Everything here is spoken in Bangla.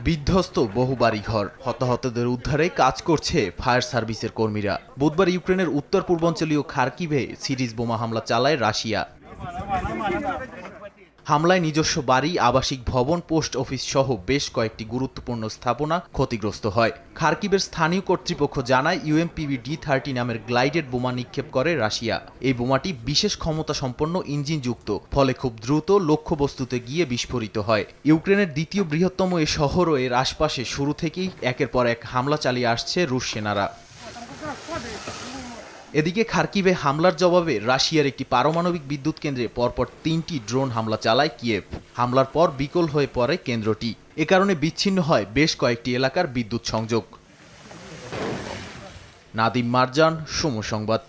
বিধ্বস্ত বহু বাড়িঘর, হতাহতদের উদ্ধারে কাজ করছে ফায়ার সার্ভিসের কর্মীরা। বুধবার ইউক্রেনের উত্তর পূর্বাঞ্চলীয় খার্কিভে সিরিজ বোমা হামলা চালায় রাশিয়া। হামলায় নিজস্ব বাড়ি, আবাসিক ভবন, পোস্ট অফিস সহ বেশ কয়েকটি গুরুত্বপূর্ণ স্থাপনা ক্ষতিগ্রস্ত হয়। খার্কিভের স্থানীয় কর্তৃপক্ষ জানায় UMPV-D30 নামের গ্লাইডেড বোমা নিক্ষেপ করে রাশিয়া। এই বোমাটি বিশেষ ক্ষমতা সম্পন্ন ইঞ্জিনযুক্ত, ফলে খুব দ্রুত লক্ষ্যবস্তুতে গিয়ে বিস্ফোরিত হয়। ইউক্রেনের দ্বিতীয় বৃহত্তম এ শহর ও এর আশপাশে শুরু থেকেই একের পর এক হামলা চালিয়ে আসছে রুশ সেনারা। এদিকে খার্কিভে হামলার জবাবে রাশিয়ার একটি পারমাণবিক বিদ্যুৎ কেন্দ্রে পরপর 3টি ড্রোন হামলা চালায় কিয়েভ। হামলার পর বিকল হয়ে পড়ে কেন্দ্রটি। এ কারণে বিচ্ছিন্ন হয় বেশ কয়েকটি এলাকার বিদ্যুৎ সংযোগ। নাদিম মারজান, সময় সংবাদ।